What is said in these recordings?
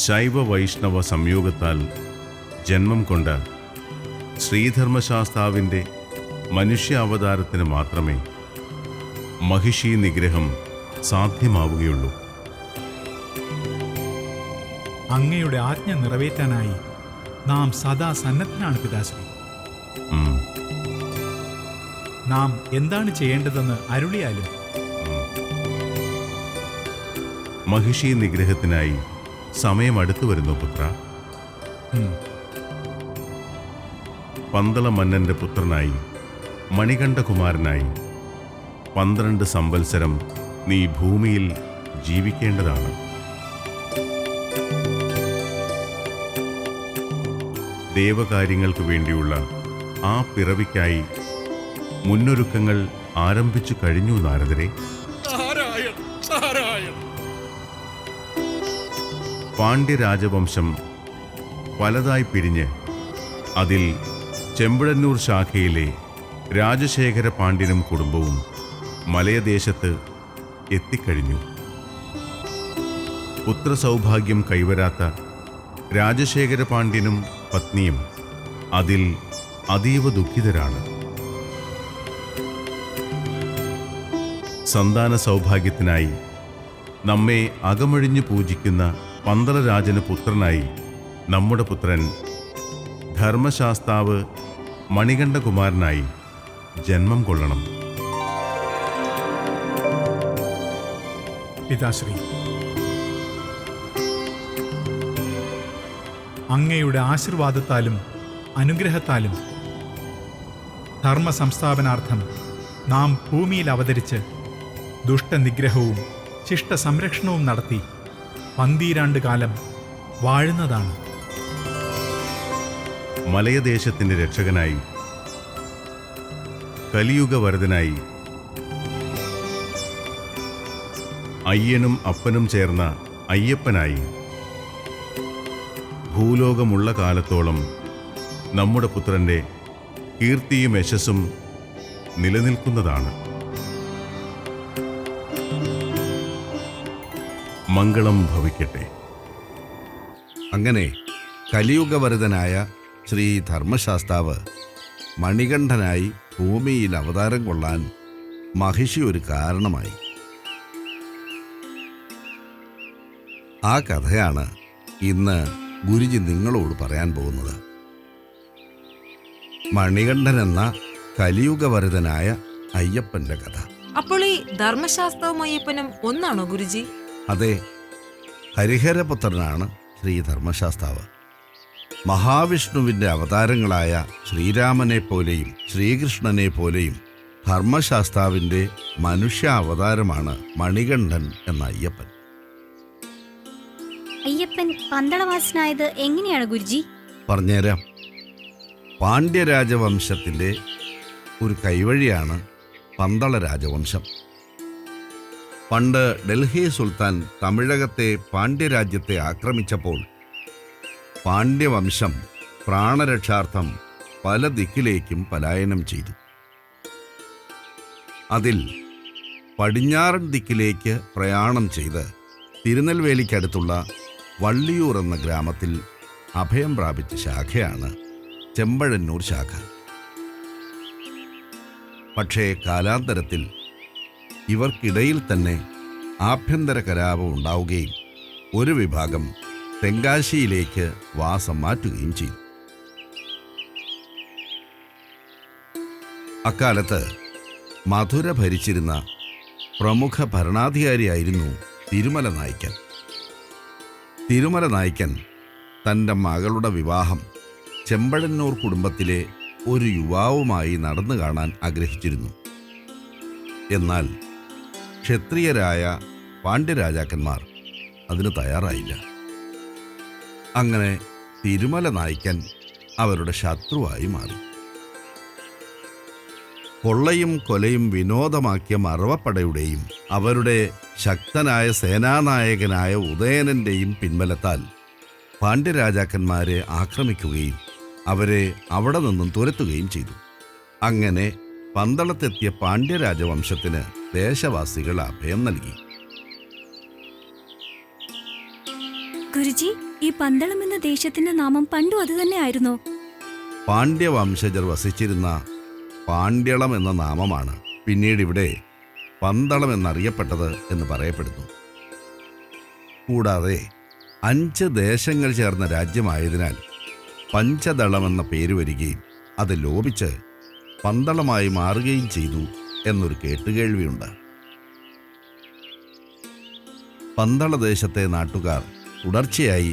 ശൈവ വൈഷ്ണവ സംയോഗത്താൽ ജന്മം കൊണ്ട ശ്രീധർമ്മശാസ്താവിൻ്റെ മനുഷ്യാവതാരത്തിന് മാത്രമേ മഹിഷി നിഗ്രഹം സാധ്യമാവുകയുള്ളൂ. അങ്ങയുടെ ആജ്ഞ നിറവേറ്റാനായി നാം സദാ സന്നദ്ധനാണ് പിതാശ്രീ. നാം എന്താണ് ചെയ്യേണ്ടതെന്ന് അരുളിയാലും. മഹിഷി നിഗ്രഹത്തിനായി സമയം അടുത്തു വരുന്നു പുത്ര. പന്തള മന്നന്റെ പുത്രനായി മണികണ്ഠകുമാരനായി 12 സംവത്സരം നീ ഭൂമിയിൽ ജീവിക്കേണ്ടതാണ്. ദേവകാര്യങ്ങൾക്ക് വേണ്ടിയുള്ള ആ പിറവിക്കായി മുന്നൊരുക്കങ്ങൾ ആരംഭിച്ചു കഴിഞ്ഞു നാരദരെ. പാണ്ഡ്യരാജവംശം പലതായി പിരിഞ്ഞ് അതിൽ ചെമ്പഴന്നൂർ ശാഖയിലെ രാജശേഖര പാണ്ഡ്യനും കുടുംബവും മലയദേശത്ത് എത്തിക്കഴിഞ്ഞു. പുത്രസൗഭാഗ്യം കൈവരാത്ത രാജശേഖര പാണ്ഡ്യനും പത്നിയും അതിൽ അതീവ ദുഃഖിതരാണ്. സന്താന സൗഭാഗ്യത്തിനായി നമ്മെ അകമഴിഞ്ഞു പൂജിക്കുന്ന പന്തളരാജന് പുത്രനായി നമ്മുടെ പുത്രൻ ധർമ്മശാസ്താവ് മണികണ്ഠകുമാരനായി ജന്മം കൊള്ളണം. പിതാശ്രീ, അങ്ങയുടെ ആശീർവാദത്താലും അനുഗ്രഹത്താലും ധർമ്മ സംസ്ഥാപനാർത്ഥം നാം ഭൂമിയിൽ അവതരിച്ച് ദുഷ്ടനിഗ്രഹവും ശിഷ്ട സംരക്ഷണവും നടത്തി 12 കാലം വാഴുന്നതാണ്. മലയദേശത്തിൻ്റെ രക്ഷകനായി, കലിയുഗവരദനായി, അയ്യനും അപ്പനും ചേർന്ന അയ്യപ്പനായി ഭൂലോകമുള്ള കാലത്തോളം നമ്മുടെ പുത്രൻ്റെ കീർത്തിയും യശസ്സും നിലനിൽക്കുന്നതാണ്. മംഗളം ഭവിക്കട്ടെ. അങ്ങനെ കലിയുഗവരദനായ ശ്രീ ധർമ്മശാസ്താവ് മണികണ്ഠനായി ഭൂമിയിൽ അവതാരം കൊള്ളാൻ മഹിഷി ഒരു കാരണമായി. ആ കഥയാണ് ഇന്ന് ഗുരുജി നിങ്ങളോട് പറയാൻ പോകുന്നത്. മണികണ്ഠൻ എന്ന കലിയുഗവരദനായ അയ്യപ്പന്റെ കഥ. അപ്പോൾ ഈ ധർമ്മശാസ്ത്രവും അയ്യപ്പനും ഒന്നാണോ ഗുരുജി? അതെ, ഹരിഹരപുത്രനാണ് ശ്രീ ധർമ്മശാസ്താവ്. മഹാവിഷ്ണുവിൻ്റെ അവതാരങ്ങളായ ശ്രീരാമനെ പോലെയും ശ്രീകൃഷ്ണനെ പോലെയും ധർമ്മശാസ്താവിൻ്റെ മനുഷ്യ അവതാരമാണ് മണികണ്ഠൻ എന്ന അയ്യപ്പൻ. അയ്യപ്പൻ പന്തളവാസനായത് എങ്ങനെയാണ് ഗുരുജി? പറഞ്ഞുതരാം. പാണ്ഡ്യരാജവംശത്തിൻ്റെ ഒരു കൈവഴിയാണ് പന്തള രാജവംശം. പണ്ട് ഡൽഹി സുൽത്താൻ തമിഴകത്തെ പാണ്ഡ്യരാജ്യത്തെ ആക്രമിച്ചപ്പോൾ പാണ്ഡ്യവംശം പ്രാണരക്ഷാർത്ഥം പല ദിക്കിലേക്കും പലായനം ചെയ്തു. അതിൽ പടിഞ്ഞാറൻ ദിക്കിലേക്ക് പ്രയാണം ചെയ്ത് തിരുനെൽവേലിക്കടുത്തുള്ള വള്ളിയൂർ എന്ന ഗ്രാമത്തിൽ അഭയം പ്രാപിച്ച ശാഖയാണ് ചെമ്പഴന്നൂർ ശാഖ. പക്ഷേ കാലാന്തരത്തിൽ ഇവർക്കിടയിൽ തന്നെ ആഭ്യന്തര കലാപം ഉണ്ടാവുകയും ഒരു വിഭാഗം തെങ്കാശിയിലേക്ക് വാസം മാറ്റുകയും ചെയ്തു. അക്കാലത്ത് മധുര ഭരിച്ചിരുന്ന പ്രമുഖ ഭരണാധികാരിയായിരുന്നു തിരുമല നായ്ക്കൻ. തിരുമല നായ്ക്കൻ തൻ്റെ മകളുടെ വിവാഹം ചെമ്പഴന്നൂർ കുടുംബത്തിലെ ഒരു യുവാവുമായി നടന്നു കാണാൻ ആഗ്രഹിച്ചിരുന്നു. എന്നാൽ ക്ഷത്രിയരായ പാണ്ഡ്യരാജാക്കന്മാർ അതിന് തയ്യാറായില്ല. അങ്ങനെ തിരുമല നായ്ക്കൻ അവരുടെ ശത്രുവായി മാറി. കൊള്ളയും കൊലയും വിനോദമാക്കിയ മറവപ്പടയുടെയും അവരുടെ ശക്തനായ സേനാനായകനായ ഉദയനന്റെയും പിൻബലത്താൽ പാണ്ഡ്യരാജാക്കന്മാരെ ആക്രമിക്കുകയും അവരെ അവിടെ നിന്നും തുരത്തുകയും ചെയ്തു. അങ്ങനെ പന്തളത്തെത്തിയ പാണ്ഡ്യരാജവംശത്തിന് ദേശവാസികൾ അഭയം നൽകി. ഗുരുജി, ഈ പന്തളം എന്ന ദേശത്തിന്റെ നാമം പണ്ടും അത് തന്നെയായിരുന്നോ? പാണ്ഡ്യവംശജർ വസിച്ചിരുന്ന പാണ്ഡ്യളം എന്ന നാമമാണ് പിന്നീട് ഇവിടെ പന്തളം എന്നറിയപ്പെട്ടത് എന്ന് പറയപ്പെടുന്നു. കൂടാതെ 5 ദേശങ്ങൾ ചേർന്ന രാജ്യമായതിനാൽ പഞ്ചദളം എന്ന പേര് വരികയും അത് ലോപിച്ച് പന്തളമായി മാറുകയും ചെയ്തു എന്നൊരു കേട്ടുകേൾവിയുണ്ട്. പന്തളദേശത്തെ നാട്ടുകാർ തുടർച്ചയായി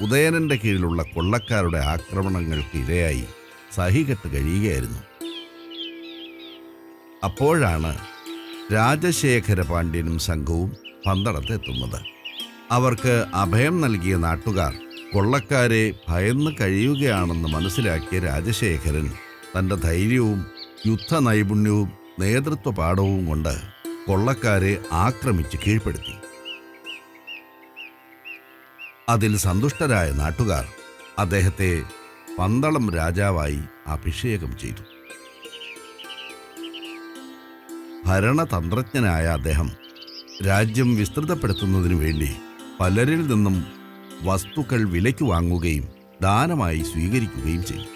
ഉദയനന്റെ കീഴിലുള്ള കൊള്ളക്കാരുടെ ആക്രമണങ്ങൾക്ക് ഇരയായി സഹികെട്ട് കഴിയുകയായിരുന്നു. അപ്പോഴാണ് രാജശേഖര പാണ്ഡ്യനും സംഘവും പന്തളത്തെത്തുന്നത്. അവർക്ക് അഭയം നൽകിയ നാട്ടുകാർ കൊള്ളക്കാരെ ഭയന്ന് കഴിയുകയാണെന്ന് മനസ്സിലാക്കിയ രാജശേഖരൻ തൻ്റെ ധൈര്യവും യുദ്ധനൈപുണ്യവും നേതൃത്വ പാഠവും കൊണ്ട് കൊള്ളക്കാരെ ആക്രമിച്ച് കീഴ്പ്പെടുത്തി. അതിൽ സന്തുഷ്ടരായ നാട്ടുകാർ അദ്ദേഹത്തെ പന്തളം രാജാവായി അഭിഷേകം ചെയ്തു. ഭരണതന്ത്രജ്ഞനായ അദ്ദേഹം രാജ്യം വിസ്തൃതപ്പെടുത്തുന്നതിനു വേണ്ടി പലരിൽ നിന്നും വസ്തുക്കൾ വിലയ്ക്ക് വാങ്ങുകയും ദാനമായി സ്വീകരിക്കുകയും ചെയ്തു.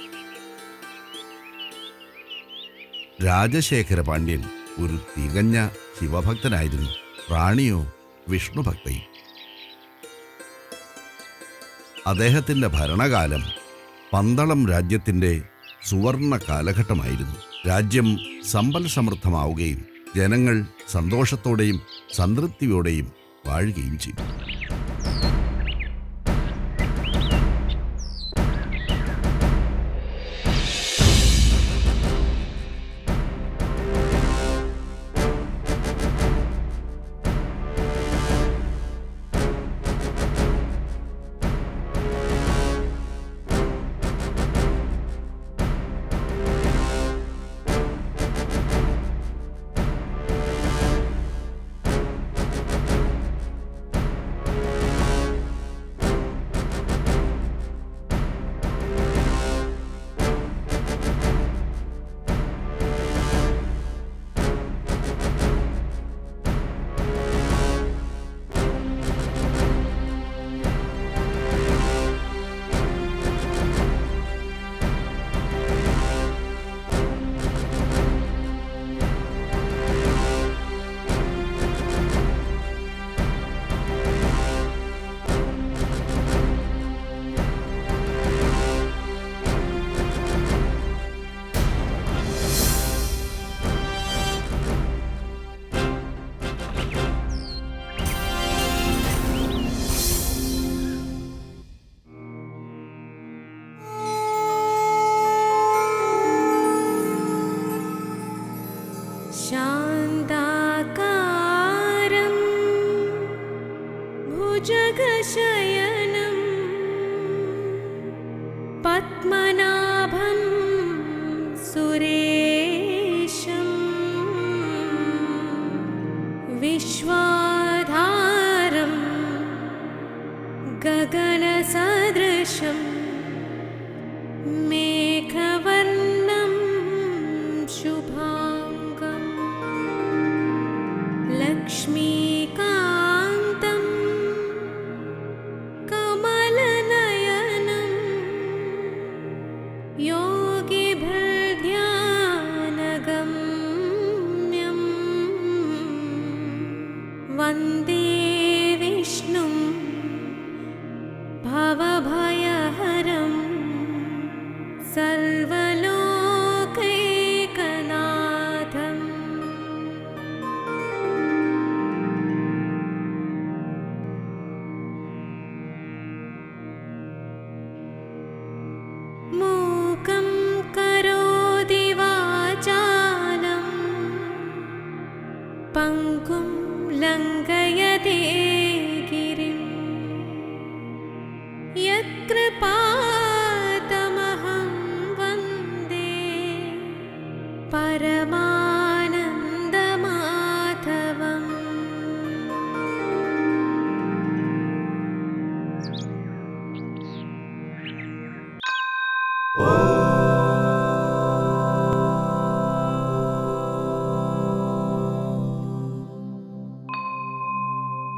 രാജശേഖര പാണ്ഡ്യൻ ഒരു തികഞ്ഞ ശിവഭക്തനായിരുന്നു. റാണിയോ വിഷ്ണുഭക്തയും. അദ്ദേഹത്തിൻ്റെ ഭരണകാലം പന്തളം രാജ്യത്തിൻ്റെ സുവർണ കാലഘട്ടമായിരുന്നു. രാജ്യം സമ്പൽ സമൃദ്ധമാവുകയും ജനങ്ങൾ സന്തോഷത്തോടെയും സംതൃപ്തിയോടെയും വാഴുകയും ചെയ്തു. शान्ताकारं भुजगशयनं पद्मनाभं सुरेशं विश्वाधारं गगनसदृशं मेघवर्णं शुभाङ्गम् लक्ष्मीकान्तं कमलनयनं योगिभिर्ध्यानगम्यं वन्दे विष्णुं भवभयहरं सर्वलोकैकनाथम् मूकं करोति वाचालं पङ्गुं लङ्घयते गिरिं यत्कृपातमहं वन्दे परमानन्दमाधवम्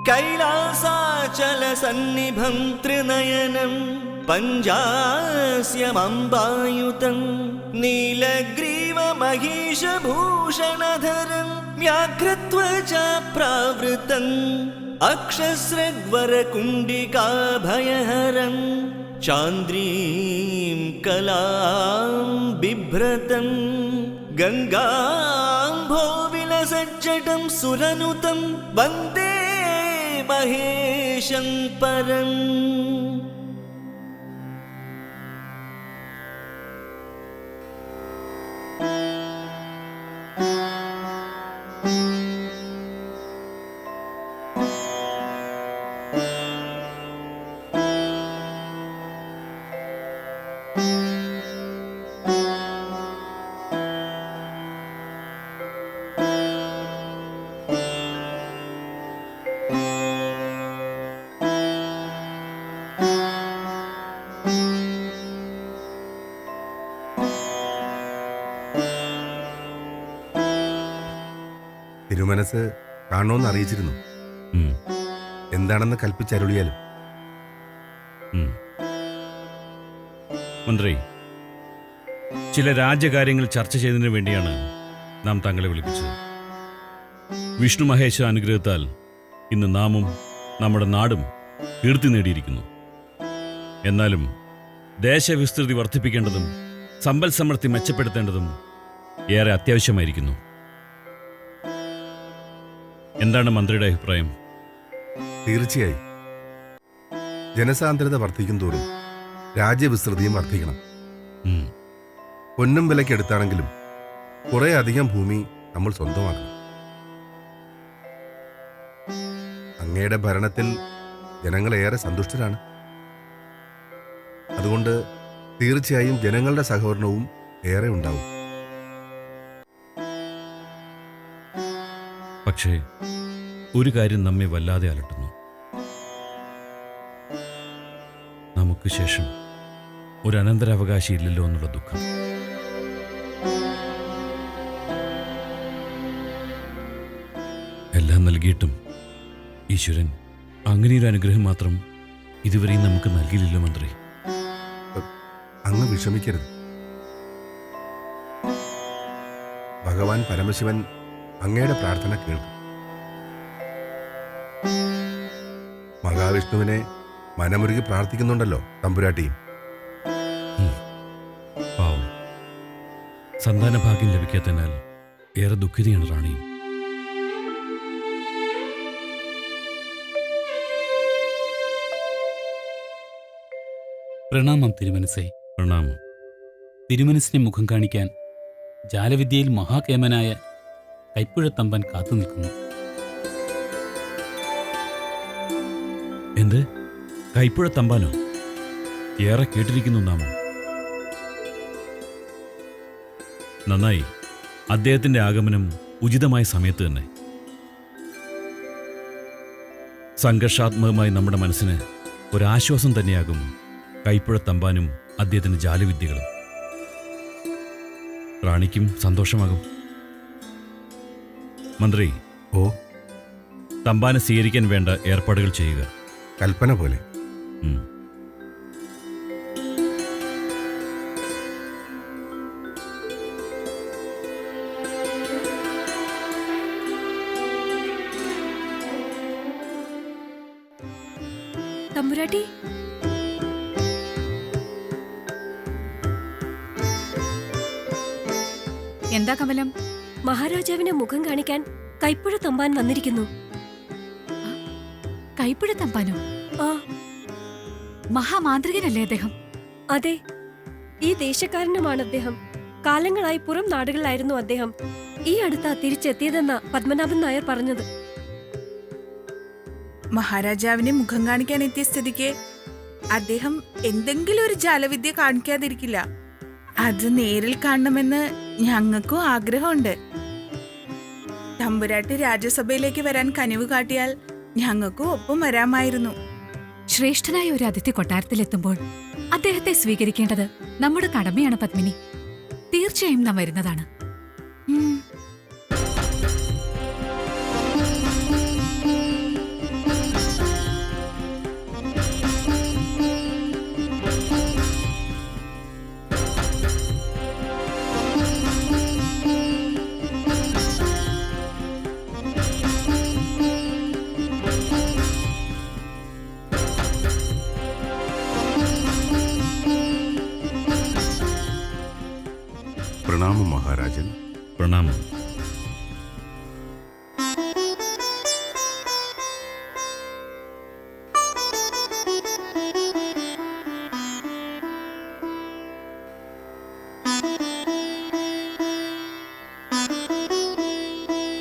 कैलासा नीलाचलसन्निभं त्रिनयनं पञ्जास्यमम्बायुतं नीलग्रीवमहिषभूषणधरं व्याघ्रत्वचाप्रावृतम् अक्षस्रग्वरकुण्डिकाभयहरं चान्द्रीं कलां बिभ्रतं गङ्गाम्भोविलसज्जटं सुरनुतं वन्दे महेशं परम्। തിരുമനസ് കാണണമെന്ന് അറിയിച്ചിരുന്നു. എന്താണെന്ന് കൽപ്പിച്ചരുളിയാലും. മന്ത്രി, ചില രാജ്യകാര്യങ്ങൾ ചർച്ച ചെയ്തതിനു വേണ്ടിയാണ് നാം താങ്കളെ വിളിപ്പിച്ചത്. വിഷ്ണു മഹേശ അനുഗ്രഹത്താൽ ഇന്ന് നാമും നമ്മുടെ നാടും കീർത്തി നേടിയിരിക്കുന്നു. എന്നാലും ദേശവിസ്തൃതി വർദ്ധിപ്പിക്കേണ്ടതും സമ്പൽ സമൃദ്ധി മെച്ചപ്പെടുത്തേണ്ടതും ഏറെ അത്യാവശ്യമായിരിക്കുന്നു. എന്താണ് മന്ത്രിയുടെ അഭിപ്രായം? തീർച്ചയായും ജനസാന്ദ്രത വർദ്ധിക്കും തോറും രാജ്യവിസ്തൃതിയും വർദ്ധിക്കണം. പൊന്നും വിലക്കെടുത്താണെങ്കിലും കുറെ അധികം ഭൂമി നമ്മൾ സ്വന്തമാക്കണം. അങ്ങയുടെ ഭരണത്തിൽ ജനങ്ങളേറെ സന്തുഷ്ടരാണ്. അതുകൊണ്ട് തീർച്ചയായും ജനങ്ങളുടെ സഹകരണവും ഏറെ ഉണ്ടാവും. പക്ഷേ ഒരു കാര്യം നമ്മെ വല്ലാതെ അലട്ടുന്നു. നമുക്ക് ശേഷം ഒരു അനന്തരാവകാശി ഇല്ലല്ലോ എന്നുള്ള ദുഃഖം. എല്ലാം നൽകിയിട്ടും ഈശ്വരൻ അങ്ങനെയൊരു അനുഗ്രഹം മാത്രം ഇതുവരെയും നമുക്ക് നൽകിയില്ലല്ലോ മന്ത്രി. അങ്ങ് വിഷമിക്കരുത്. ഭഗവാൻ പരമശിവൻ അങ്ങയുടെ പ്രാർത്ഥന കേൾക്കും. മഹാവിഷ്ണുവിനെ മനമുരുകി പ്രാർത്ഥിക്കുന്നുണ്ടല്ലോ തമ്പുരാട്ടിയും. പാവം, സന്താനഭാഗ്യം ലഭിക്കാത്തതിനാൽ ഏറെ ദുഃഖിതയാണ് റാണിയും. പ്രണാമം തിരുമനസേ. പ്രണാമം. തിരുമനസിനെ മുഖം കാണിക്കാൻ ജാലവിദ്യയിൽ മഹാകേമനായ കൈപ്പുഴത്തമ്പൻ കാത്തു നിൽക്കുന്നു. എന്ത്? കൈപ്പുഴ തമ്പാനോ? ഏറെ കേട്ടിരിക്കുന്നു നാമം. നന്നായി. അദ്ദേഹത്തിന്റെ ആഗമനം ഉചിതമായ സമയത്ത് തന്നെ. സംഘർഷാത്മകമായി നമ്മുടെ മനസ്സിന് ഒരാശ്വാസം തന്നെയാകും കൈപ്പുഴ തമ്പാനും അദ്ദേഹത്തിന്റെ ജാലവിദ്യകളും. റാണിക്കും സന്തോഷമാകും. മന്ത്രി, ഓ, തമ്പാനെ സ്വീകരിക്കാൻ വേണ്ട ഏർപ്പാടുകൾ ചെയ്യുക. കൽപ്പന പോലെ. തമ്പുരാട്ടി, എന്താ കമലം? മഹാരാജാവിനെ മുഖം കാണിക്കാൻ കൈപ്പുഴ തമ്പാൻ വന്നിരിക്കുന്നു. കൈപ്പുഴ തമ്പാനോ? ആ, മഹാമാന്ത്രികനല്ലേ അദ്ദേഹം? അതെ, ഈ ദേശക്കാരനുമാണ് അദ്ദേഹം. കാലങ്ങളായി പുറം നാടുകളിലായിരുന്നു അദ്ദേഹം. ഈ അടുത്താ തിരിച്ചെത്തിയതെന്നാ പത്മനാഭൻ നായർ പറഞ്ഞത്. മഹാരാജാവിനെ മുഖം കാണിക്കാൻ എത്തിയ സ്ഥിതിക്ക് അദ്ദേഹം എന്തെങ്കിലും ഒരു ജാലവിദ്യ കാണിക്കാതിരിക്കില്ല. അത് നേരിൽ കാണണമെന്ന് ഞങ്ങൾക്കും ആഗ്രഹമുണ്ട്. തമ്പുരാട്ടി രാജ്യസഭയിലേക്ക് വരാൻ കനിവ് കാട്ടിയാൽ ഞങ്ങൾക്കും ഒപ്പം വരാമായിരുന്നു. ശ്രേഷ്ഠനായ ഒരു അതിഥി കൊട്ടാരത്തിലെത്തുമ്പോൾ അദ്ദേഹത്തെ സ്വീകരിക്കേണ്ടത് നമ്മുടെ കടമയാണ് പത്മിനി. തീർച്ചയായും നാം വരുന്നതാണ്. പ്രണാമം മഹാരാജൻ. പ്രണാമം.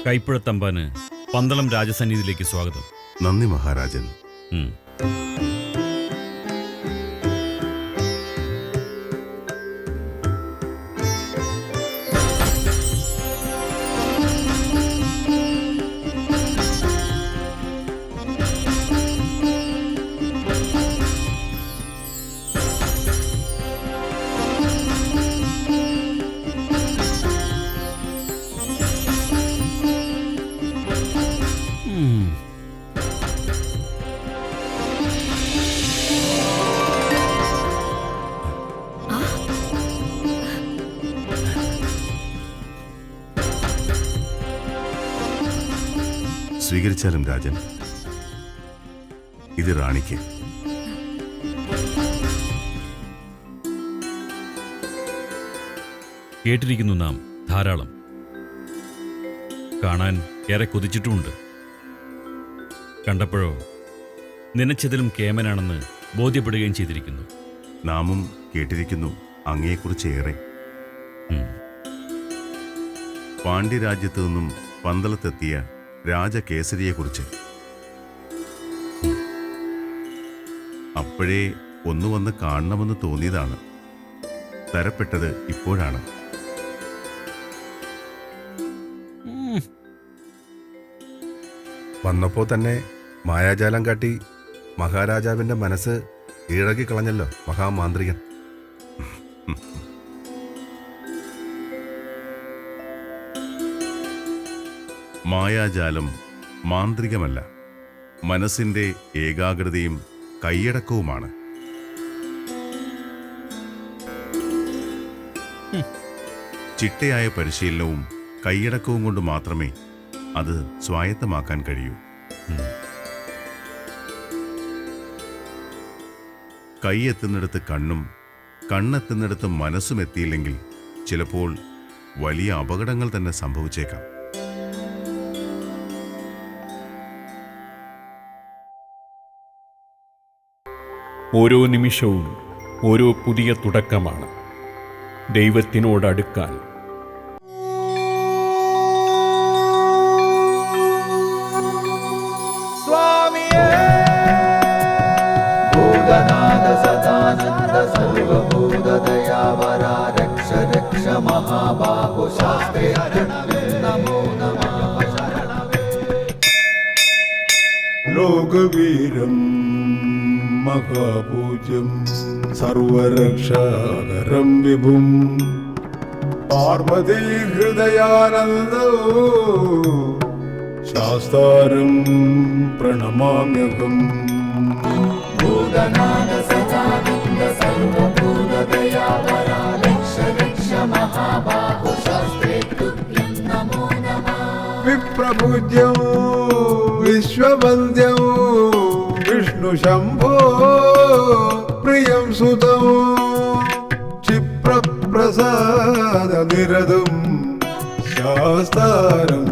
കൈപ്പുഴത്തമ്പാന് പന്തളം രാജസന്നിധിയിലേക്ക് സ്വാഗതം. നന്ദി മഹാരാജൻ. ഉം. സ്വീകരിച്ചാലും രാജൻ. ഇത് റാണിക്ക്. കേട്ടിരിക്കുന്നു നാം ധാരാളം. കാണാൻ ഏറെ കൊതിച്ചിട്ടുമുണ്ട്. കണ്ടപ്പോഴോ നനച്ചതിലും കേമനാണെന്ന് ബോധ്യപ്പെടുകയും ചെയ്തിരിക്കുന്നു. നാമും കേട്ടിരിക്കുന്നു അങ്ങയെക്കുറിച്ച് ഏറെ. പാണ്ഡ്യരാജ്യത്തു നിന്നും പന്തളത്തെത്തിയ രാജകേസരിയെക്കുറിച്ച്. അപ്പോഴേ ഒന്ന് വന്ന് കാണണമെന്ന് തോന്നിയതാണ്. തരപ്പെട്ടത് ഇപ്പോഴാണ്. വന്നപ്പോൾ തന്നെ മായാജാലം കാട്ടി മഹാരാജാവിന്റെ മനസ്സ് കീഴടക്കിക്കളഞ്ഞല്ലോ മഹാമാന്ത്രികൻ. മായാജാലം മാന്ത്രികമല്ല, മനസ്സിന്റെ ഏകാഗ്രതയും കൈയടക്കവുമാണ്. ചിട്ടയായ പരിശീലനവും കൈയടക്കവും കൊണ്ട് മാത്രമേ അത് സ്വായത്തമാക്കാൻ കഴിയൂ. കൈയെത്തുന്നിടത്ത് കണ്ണും കണ്ണെത്തുന്നിടത്ത് മനസ്സും എത്തിയില്ലെങ്കിൽ ചിലപ്പോൾ വലിയ അപകടങ്ങൾ തന്നെ സംഭവിച്ചേക്കാം. ഓരോ നിമിഷവും ഓരോ പുതിയ തുടക്കമാണ്. ദൈവത്തിനോടടുക്കാൻ ലോകവീരം മഹാപൂജ്യം സർവരക്ഷാകരം വിഭും പാർവതി ഹൃദയാനന്ദോ ശാസ്താരം പ്രണമാമ്യഹം. വിപ്രപൂജ്യം വിശ്വവന്ദ്യം വിഷ്ണു ശംഭോ പ്രിയം സുതം ക്ഷിപ്രപ്രസാദ നിരതം ശാസ്താരം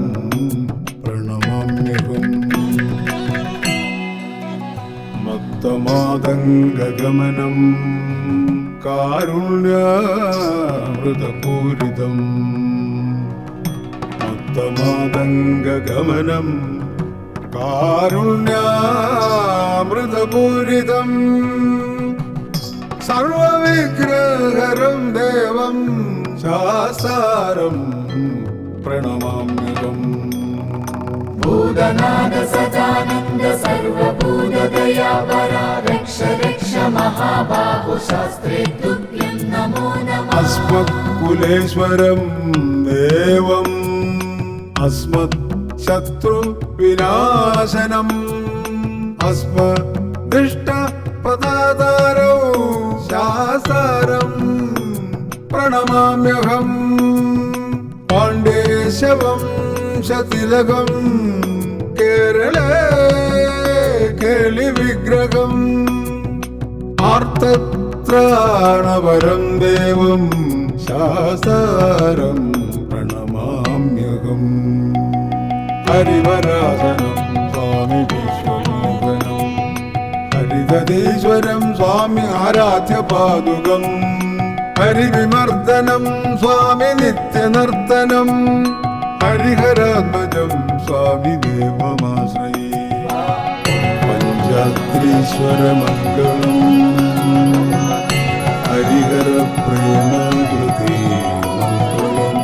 പ്രണമാമ്യഹം. മത്തമാതംഗഗമനം കാരുണ്യാമൃതപൂരിതം മത്തമാതംഗഗമനം കാരുണ്യാമൃതപൂരിതം സർവവിഗ്രഹരം ദേവം ശാസ്താരം പ്രണമാമ്യഹം. ഭൂതനാഥ സദാനന്ദ സർവഭൂതദയാപര രക്ഷ രക്ഷ മഹാബാഹു ശാസ്ത്രേ തുഭ്യം നമോ നമഃ. അസ്മത്കുലേശ്വരം ദേവം അസ്മത് ശത്രു വിനാശനം അസ്മദിഷ്ട പദാതാരോ ശാസ്താരം പ്രണമാമ്യഹം. പാണ്ഡേശവം ശതിലകം കേരളേ കേളി വിഗ്രഹം ആർത്തത്രാണവരം ദേവം ശാസ്താരം പ്രണമാമ്യഹം ഹരിവരാസനം സ്വാമി വിശ്വമോഹനം ഹരിതീശ്വരം സ്വാമി ആരാധ്യ പാദുകം ഹരിവിമർദ്ദനം സ്വാമി നിത്യനർത്തനം ഹരിഹരാത്മജം സ്വാമി ദേവമാശ്രയേ പഞ്ചാത്രീശ്വരമംഗളം ഹരിഹര പ്രേമാകൃതി മംഗളം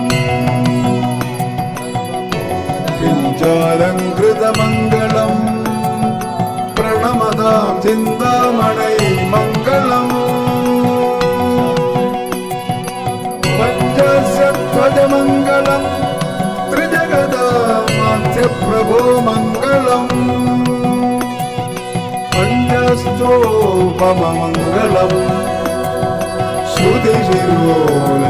പിഞ്ചാലങ്കൃതമംഗളം പ്രണമതാം ചിന്താമണൈ മംഗളം പഞ്ചാശധ്വജമംഗളം ത്രിജഗദാമാധ്യപ്രഭോ മംഗളം പഞ്ചസ്തോപമംഗളം ശ്രുതിശിരോല